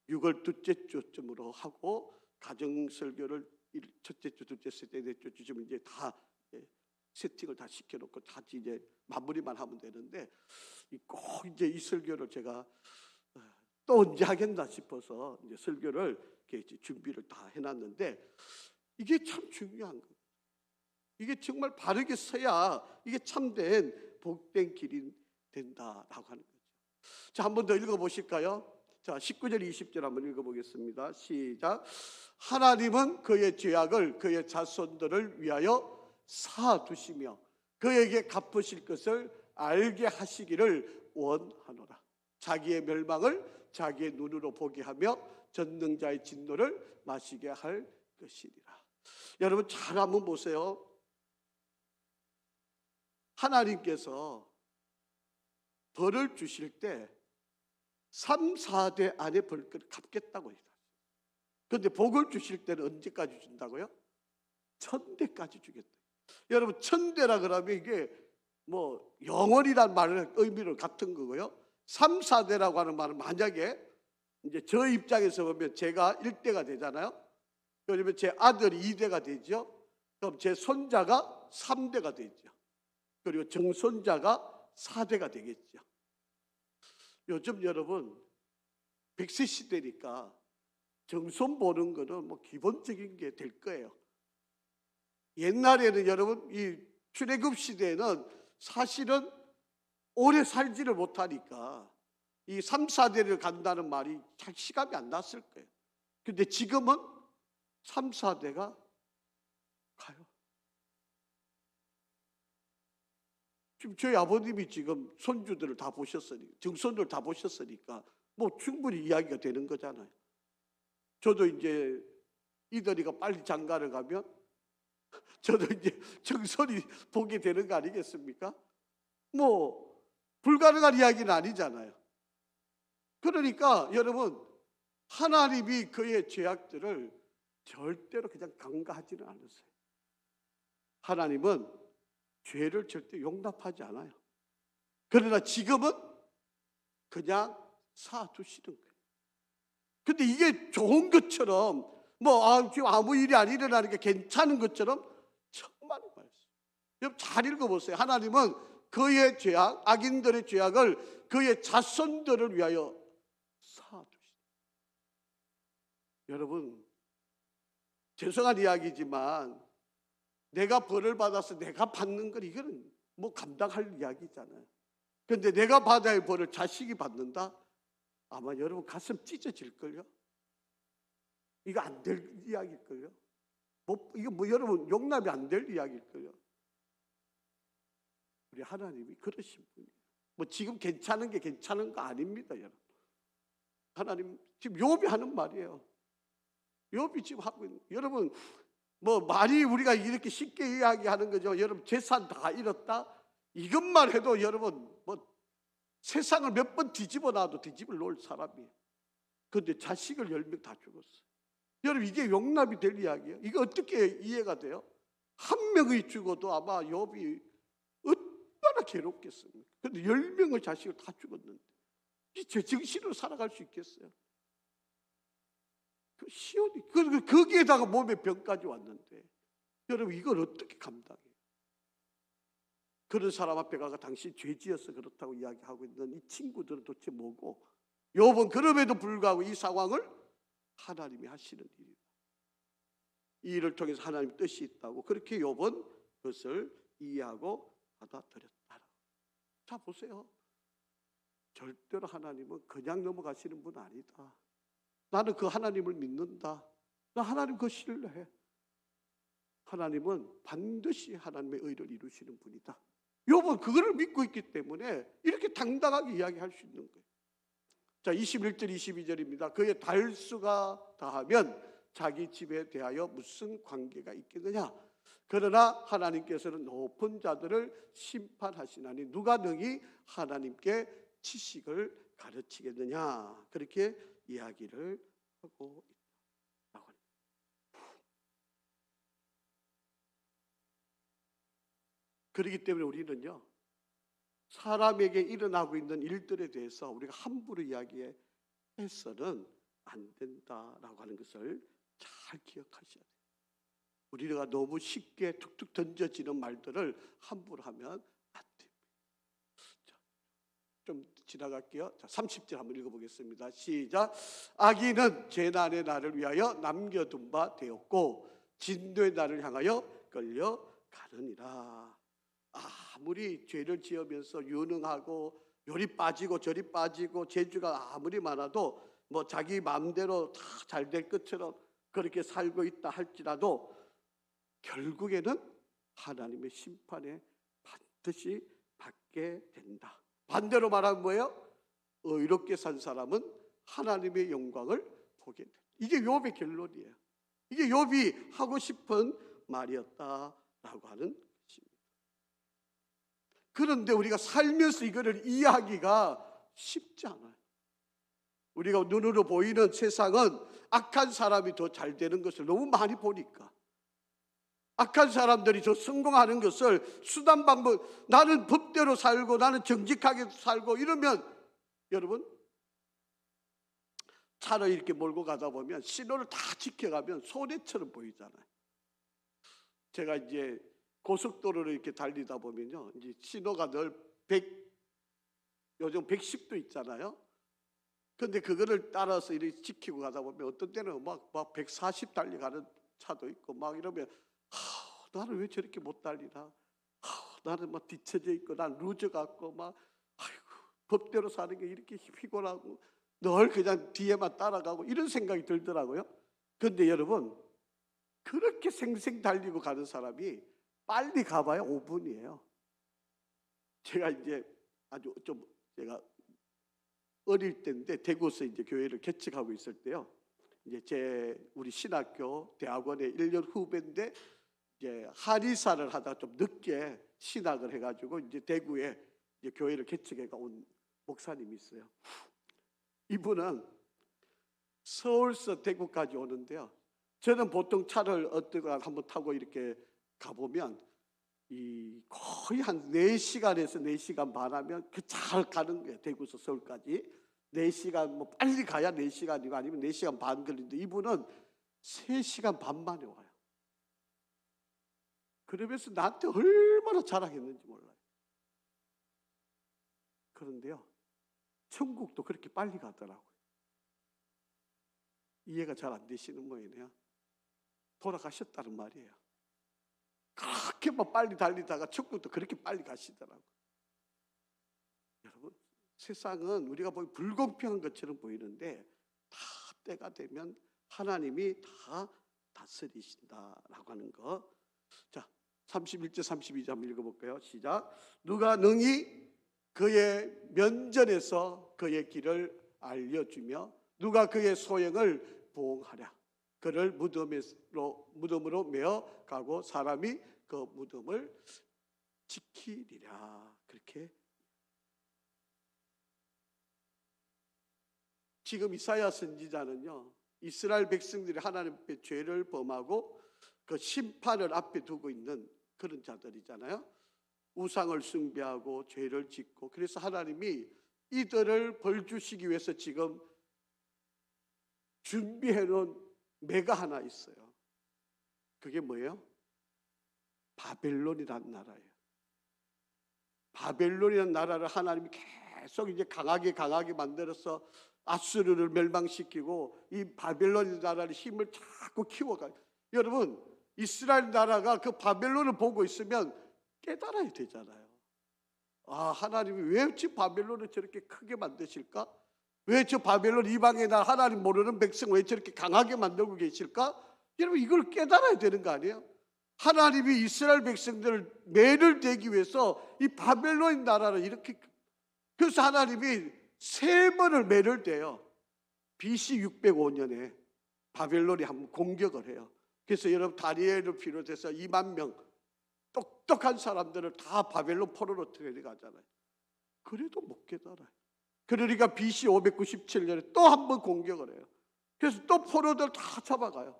6월 둘째 주쯤으로 하고 가정 설교를 첫째 주, 둘째 주, 넷째 주쯤 이제 다 세팅을 다 시켜놓고 같이 이제 마무리만 하면 되는데, 꼭 이제 이 설교를 제가 또 언제 하겠나 싶어서 이제 설교를 이렇게 준비를 다 해놨는데, 이게 참 중요한 거예요. 이게 정말 바르게 서야 이게 참된 복된 길이 된다라고 하는 거죠. 자, 한 번 더 읽어보실까요? 자, 19절 20절 한번 읽어보겠습니다. 시작. 하나님은 그의 죄악을 그의 자손들을 위하여 사두시며 그에게 갚으실 것을 알게 하시기를 원하노라. 자기의 멸망을 자기의 눈으로 보게 하며 전능자의 진노를 마시게 할 것이니라. 여러분 잘 한번 보세요. 하나님께서 벌을 주실 때 3, 4대 안에 벌을 갚겠다고 했어요. 그런데 복을 주실 때는 언제까지 준다고요? 1000대까지 주겠다. 여러분 1000대라 그러면 이게 뭐 영원이란 말을 의미를 같은 거고요. 3, 4대라고 하는 말은 만약에 이제 저 입장에서 보면 제가 1대가 되잖아요. 그러면 제 아들이 2대가 되죠. 그럼 제 손자가 3대가 되죠. 그리고 정손자가 4대가 되겠죠. 요즘 여러분 100세 시대니까 정손 보는 거는 뭐 기본적인 게 될 거예요. 옛날에는 여러분 이 출애굽 시대에는 사실은 오래 살지를 못하니까 이 3, 4대를 간다는 말이 잘 시감이 안 났을 거예요. 근데 지금은 3, 4대가 가요. 지금 저희 아버님이 지금 손주들을 다 보셨으니까, 정손들 다 보셨으니까 뭐 충분히 이야기가 되는 거잖아요. 저도 이제 이들이가 빨리 장가를 가면 저도 이제 정손이 보게 되는 거 아니겠습니까? 뭐 불가능한 이야기는 아니잖아요. 그러니까 여러분, 하나님이 그의 죄악들을 절대로 그냥 간과하지는 않으세요. 하나님은 죄를 절대 용납하지 않아요. 그러나 지금은 그냥 사두시는 거예요. 근데 이게 좋은 것처럼 지금 아무 일이 안 일어나는 게 괜찮은 것처럼 천만의 말씀. 여러분 잘 읽어보세요. 하나님은 그의 죄악, 악인들의 죄악을 그의 자손들을 위하여 사두시다. 여러분, 죄송한 이야기지만 내가 벌을 받아서 내가 받는 건 이거는 뭐 감당할 이야기잖아요. 그런데 내가 받아야 할 벌을 자식이 받는다? 아마 여러분 가슴 찢어질걸요? 이거 안 될 이야기일걸요? 이거 여러분 용납이 안 될 이야기일걸요? 우리 하나님이 그러신 분이에요. 지금 괜찮은 게 괜찮은 거 아닙니다, 여러분. 하나님 지금 욥이 하는 말이에요. 욥이 지금 하고 있는, 여러분 말이 우리가 이렇게 쉽게 이야기하는 거죠. 여러분 재산 다 잃었다? 이것만 해도 여러분 세상을 몇 번 뒤집어 놔도 뒤집을 놓을 사람이에요. 그런데 자식을 10명 다 죽었어요. 여러분 이게 용납이 될 이야기예요? 이거 어떻게 이해가 돼요? 한 명이 죽어도 아마 욥이 얼마나 괴롭겠습니까? 그런데 10명의 자식을 다 죽었는데 제 정신으로 살아갈 수 있겠어요? 그 시온이 거기에다가 몸에 병까지 왔는데 여러분 이걸 어떻게 감당해요? 그런 사람 앞에 가서 당신 죄지어서 그렇다고 이야기하고 있는 이 친구들은 도대체 뭐고, 욥은 그럼에도 불구하고 이 상황을 하나님이 하시는 일이다. 이 일을 통해서 하나님 뜻이 있다고 그렇게 욥은 그것을 이해하고 받아들였다. 자 보세요. 절대로 하나님은 그냥 넘어가시는 분 아니다. 나는 그 하나님을 믿는다. 나 하나님 그거 신뢰해. 하나님은 반드시 하나님의 의를 이루시는 분이다. 욥은 그거를 믿고 있기 때문에 이렇게 당당하게 이야기할 수 있는 거예요. 자 21절 22절입니다. 그의 달수가 다하면 자기 집에 대하여 무슨 관계가 있겠느냐. 그러나 하나님께서는 높은 자들을 심판하시나니 누가 능히 하나님께 지식을 가르치겠느냐. 그렇게 이야기를 하고 있다고 합니다. 그렇기 때문에 우리는요, 사람에게 일어나고 있는 일들에 대해서 우리가 함부로 이야기해서는 안 된다라고 하는 것을 잘 기억하셔야 돼요. 우리가 너무 쉽게 툭툭 던져지는 말들을 함부로 하면 안 됩니다. 자, 좀 지나갈게요. 자, 30절 한번 읽어보겠습니다. 시작. 악인은 재난의 날을 위하여 남겨둔 바 되었고 진노의 날을 향하여 끌려가느니라. 아무리 죄를 지으면서 유능하고 요리 빠지고 저리 빠지고 재주가 아무리 많아도 자기 마음대로 다 잘 될 것처럼 그렇게 살고 있다 할지라도 결국에는 하나님의 심판에 반드시 받게 된다. 반대로 말하면 뭐예요? 의롭게 산 사람은 하나님의 영광을 보게 된다. 이게 욥의 결론이에요. 이게 욥이 하고 싶은 말이었다라고 하는 것입니다. 그런데 우리가 살면서 이거를 이해하기가 쉽지 않아요. 우리가 눈으로 보이는 세상은 악한 사람이 더 잘 되는 것을 너무 많이 보니까 악한 사람들이 저 성공하는 것을 수단 방법, 나는 법대로 살고 나는 정직하게 살고 이러면 여러분 차를 이렇게 몰고 가다 보면 신호를 다 지켜가면 손해처럼 보이잖아요. 제가 이제 고속도로를 이렇게 달리다 보면요, 이제 신호가 늘 100, 요즘 110도 있잖아요. 근데 그거를 따라서 이렇게 지키고 가다 보면 어떤 때는 막 140 달려가는 차도 있고 막 이러면 나는 왜 저렇게 못 달리나? 나는 막 뒤쳐져 있고 난 루저 같고 막 아이고 법대로 사는 게 이렇게 피곤하고 늘 그냥 뒤에만 따라가고 이런 생각이 들더라고요. 근데 여러분 그렇게 생생 달리고 가는 사람이 빨리 가봐야 5분이에요. 제가 이제 아주 좀 제가 어릴 때인데 대구에서 이제 교회를 개척하고 있을 때요. 이제 우리 신학교 대학원의 1년 후배인데 이제 한의사를 하다가 좀 늦게 신학을 해가지고 이제 대구에 이제 교회를 개척해 온 목사님이 있어요. 이분은 서울서 대구까지 오는데요. 저는 보통 차를 어디가 한번 타고 이렇게 가보면 이 거의 한 4시간에서 4시간 반 하면 그 잘 가는 거예요. 대구에서 서울까지 4시간 뭐 빨리 가야 4시간이고 아니면 4시간 반 걸리는데 이분은 3시간 반 만에 와요. 그러면서 나한테 얼마나 자랑했는지 몰라요. 그런데요, 천국도 그렇게 빨리 가더라고요. 이해가 잘 안 되시는 모양이네요. 돌아가셨다는 말이에요. 그렇게 막 빨리 달리다가 천국도 그렇게 빨리 가시더라고요. 여러분, 세상은 우리가 보기 불공평한 것처럼 보이는데 다 때가 되면 하나님이 다 다스리신다라고 하는 거. 자, 31절 32절 한번 읽어볼까요? 시작. 누가 능히 그의 면전에서 그의 길을 알려주며 누가 그의 소행을 보응하랴. 그를 무덤으로 메어 가고 사람이 그 무덤을 지키리라. 그렇게 지금 이사야 선지자는요, 이스라엘 백성들이 하나님 앞에 죄를 범하고 그 심판을 앞에 두고 있는 그런 자들이잖아요. 우상을 숭배하고 죄를 짓고, 그래서 하나님이 이들을 벌 주시기 위해서 지금 준비해 놓은 매가 하나 있어요. 그게 뭐예요? 바벨론이라는 나라예요. 바벨론이라는 나라를 하나님이 계속 이제 강하게 만들어서 아수르를 멸망시키고 이 바벨론 나라의 힘을 자꾸 키워가요. 여러분, 이스라엘 나라가 그 바벨론을 보고 있으면 깨달아야 되잖아요. 아, 하나님이 왜 저 바벨론을 저렇게 크게 만드실까? 왜 저 바벨론 이방의 나라 하나님 모르는 백성 왜 저렇게 강하게 만들고 계실까? 여러분, 이걸 깨달아야 되는 거 아니에요? 하나님이 이스라엘 백성들을 매를 대기 위해서 이 바벨론 나라를 이렇게, 그래서 하나님이 3번을 매를 대요. BC 605년에 바벨론이 한번 공격을 해요. 그래서 여러분 다니엘을 비롯해서 2만 명 똑똑한 사람들을 다 바벨론 포로로 데려가잖아요. 그래도 못 깨달아요. 그러니까 BC 597년에 또 한 번 공격을 해요. 그래서 또 포로들 다 잡아가요.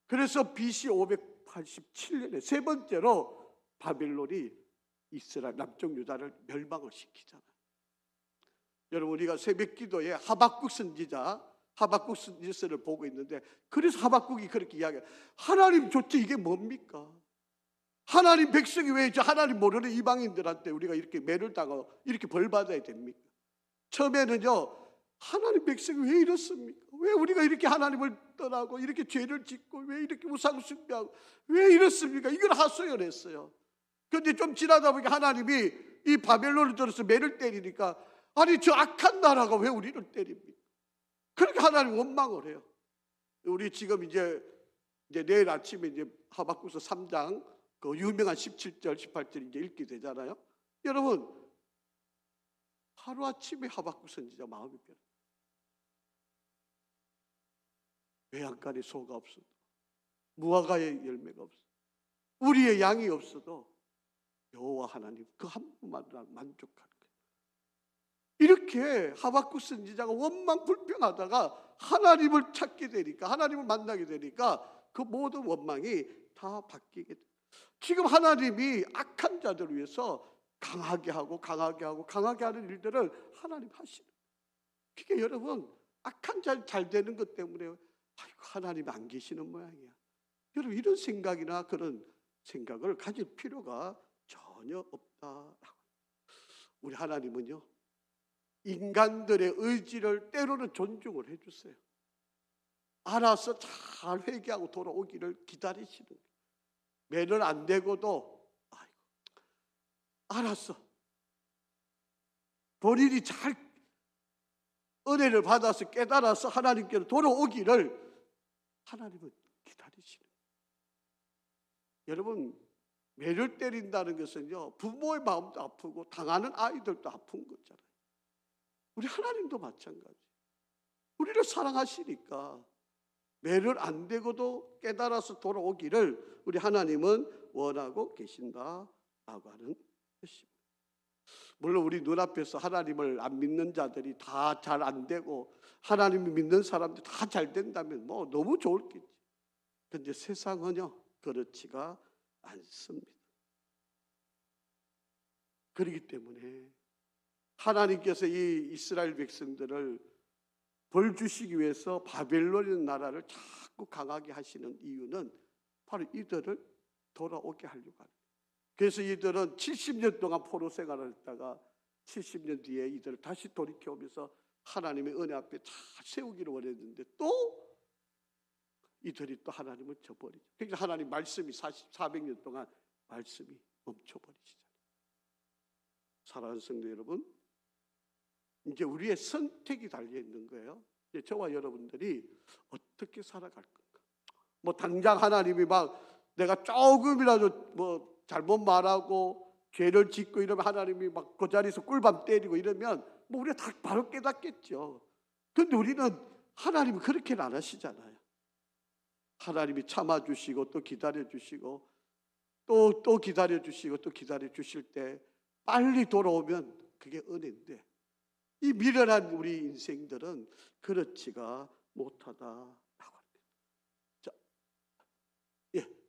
그래서 BC 587년에 3번째로 바벨론이 이스라엘 남쪽 유다를 멸망을 시키잖아요. 여러분, 우리가 새벽 기도에 하박국 선지서를 보고 있는데, 그래서 하박국이 그렇게 이야기해요. 하나님 좋지 이게 뭡니까? 하나님 백성이 왜 저 하나님 모르는 이방인들한테 우리가 이렇게 매를 당하고 이렇게 벌 받아야 됩니까? 처음에는요, 하나님 백성이 왜 이렇습니까? 왜 우리가 이렇게 하나님을 떠나고 이렇게 죄를 짓고 왜 이렇게 우상 숭배하고 왜 이렇습니까? 이걸 하소연 했어요. 그런데 좀 지나다 보니까 하나님이 이 바벨론을 들어서 매를 때리니까, 아니 저 악한 나라가 왜 우리를 때립니까? 그렇게 하나님 원망을 해요. 우리 지금 이제 내일 아침에 이제 하박국서 3장 그 유명한 17절 18절 이제 읽게 되잖아요. 여러분, 하루아침에 하박국 선지자 마음이 변해요. 외양간에 소가 없어도, 무화과의 열매가 없어도, 우리의 양이 없어도 여호와 하나님 그 한 분만으로 만족하는 거예요. 이렇게 하박국 선지자가 원망 불평하다가 하나님을 찾게 되니까, 하나님을 만나게 되니까 그 모든 원망이 다 바뀌게 돼요. 지금 하나님이 악한 자들을 위해서 강하게 하고 강하게 하고 강하게 하는 일들을 하나님 하시는 거예요. 그게 여러분 악한 자 잘 되는 것 때문에 아이고 하나님이 안 계시는 모양이야. 여러분 이런 생각이나 그런 생각을 가질 필요가 전혀 없다. 우리 하나님은요 인간들의 의지를 때로는 존중을 해주세요. 알아서 잘 회개하고 돌아오기를 기다리시는 거예요. 매는 안 되고도 아이고 알았어. 본인이 잘 은혜를 받아서 깨달아서 하나님께로 돌아오기를 하나님은 기다리시는 거예요. 여러분 매를 때린다는 것은요 부모의 마음도 아프고 당하는 아이들도 아픈 거잖아요. 우리 하나님도 마찬가지. 우리를 사랑하시니까 매를 안 되고도 깨달아서 돌아오기를 우리 하나님은 원하고 계신다라고 하는 것입니다. 물론 우리 눈앞에서 하나님을 안 믿는 자들이 다 잘 안 되고 하나님을 믿는 사람들이 다 잘 된다면 뭐 너무 좋을겠지. 그런데 세상은요 그렇지가 않습니다. 그렇기 때문에 하나님께서 이 이스라엘 백성들을 벌 주시기 위해서 바벨론 나라를 자꾸 강하게 하시는 이유는 바로 이들을 돌아오게 하려고 합니다. 그래서 이들은 70년 동안 포로 생활을 했다가 70년 뒤에 이들을 다시 돌이켜오면서 하나님의 은혜 앞에 잘 세우기를 원했는데 또 이들이 또 하나님을 저버리죠. 그러니까 하나님 말씀이 400년 동안 말씀이 멈춰버리시잖아요. 사랑하는 성도 여러분, 이제 우리의 선택이 달려있는 거예요. 이제 저와 여러분들이 어떻게 살아갈 건가. 뭐 당장 하나님이 막 내가 조금이라도 뭐 잘못 말하고 죄를 짓고 이러면 하나님이 막 그 자리에서 꿀밤 때리고 이러면 뭐 우리가 다 바로 깨닫겠죠. 그런데 우리는 하나님은 그렇게는 안 하시잖아요. 하나님이 참아주시고 또 기다려주시고 또 기다려주시고 또 기다려주실 때 빨리 돌아오면 그게 은혜인데 이 미련한 우리 인생들은 그렇지가 못하다라고 합니다. 자,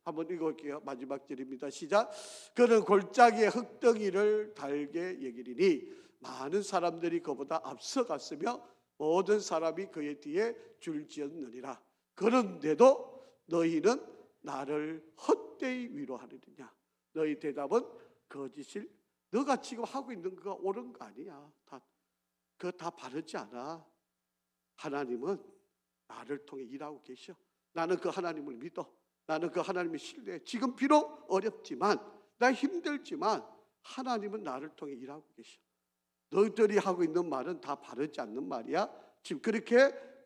한번 읽어볼게요. 마지막 절입니다. 시작. 그는 골짜기에 흙덩이를 달게 여기리니 많은 사람들이 그보다 앞서갔으며 모든 사람이 그의 뒤에 줄지었느니라. 그런데도 너희는 나를 헛되이 위로하느냐. 너희 대답은 거짓일. 너가 지금 하고 있는 거가 옳은 거 아니야. 그거 다 바르지 않아. 하나님은 나를 통해 일하고 계셔. 나는 그 하나님을 믿어. 나는 그 하나님을 신뢰해. 지금 비록 어렵지만 나 힘들지만 하나님은 나를 통해 일하고 계셔. 너희들이 하고 있는 말은 다 바르지 않는 말이야. 지금 그렇게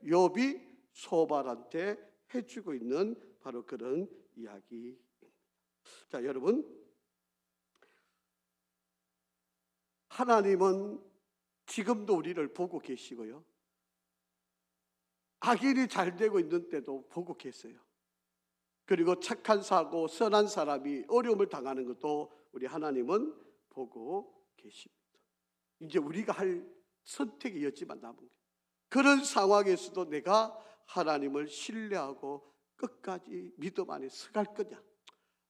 욥이 소발한테 해주고 있는 바로 그런 이야기입니다. 자, 여러분, 하나님은 지금도 우리를 보고 계시고요. 악인이 잘 되고 있는 때도 보고 계세요. 그리고 착한 사고 선한 사람이 어려움을 당하는 것도 우리 하나님은 보고 계십니다. 이제 우리가 할 선택의 여지만 남은 거예요. 그런 상황에서도 내가 하나님을 신뢰하고 끝까지 믿음 안에 서갈 거냐.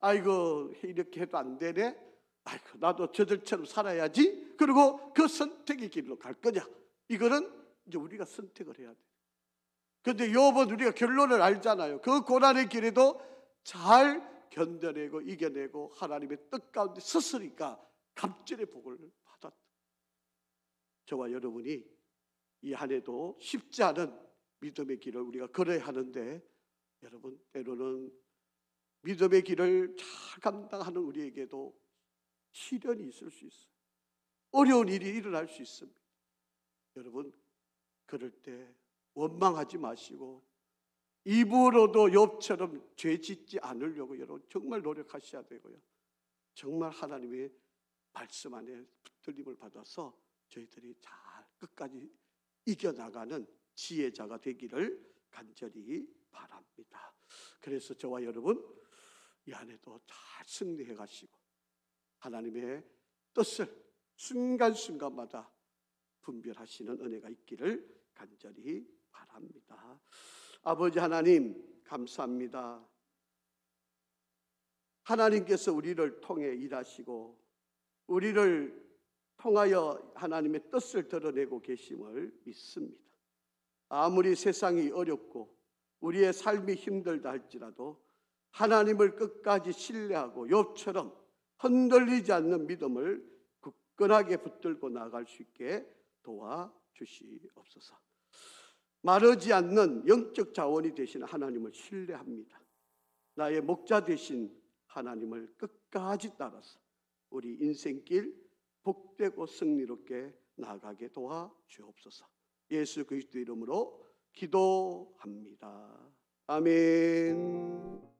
아이고 이렇게 해도 안 되네. 아이고 나도 저들처럼 살아야지. 그리고 그 선택의 길로 갈 거냐. 이거는 이제 우리가 선택을 해야 돼요. 그런데 욥은 우리가 결론을 알잖아요. 그 고난의 길에도 잘 견뎌내고 이겨내고 하나님의 뜻 가운데 섰으니까 갑절의 복을 받았다. 저와 여러분이 이 한 해도 쉽지 않은 믿음의 길을 우리가 걸어야 하는데 여러분 때로는 믿음의 길을 잘 감당하는 우리에게도 시련이 있을 수 있어요. 어려운 일이 일어날 수 있습니다. 여러분 그럴 때 원망하지 마시고 입으로도 욥처럼 죄 짓지 않으려고 여러분 정말 노력하셔야 되고요. 정말 하나님의 말씀 안에 붙들림을 받아서 저희들이 잘 끝까지 이겨나가는 지혜자가 되기를 간절히 바랍니다. 그래서 저와 여러분 이 안에도 잘 승리해 가시고 하나님의 뜻을 순간순간마다 분별하시는 은혜가 있기를 간절히 바랍니다. 아버지 하나님 감사합니다. 하나님께서 우리를 통해 일하시고 우리를 통하여 하나님의 뜻을 드러내고 계심을 믿습니다. 아무리 세상이 어렵고 우리의 삶이 힘들다 할지라도 하나님을 끝까지 신뢰하고 욥처럼 흔들리지 않는 믿음을 굳건하게 붙들고 나갈 수 있게 도와주시옵소서. 마르지 않는 영적 자원이 되신 하나님을 신뢰합니다. 나의 목자 되신 하나님을 끝까지 따라서 우리 인생길 복되고 승리롭게 나아가게 도와주옵소서. 예수 그리스도 이름으로 기도합니다. 아멘.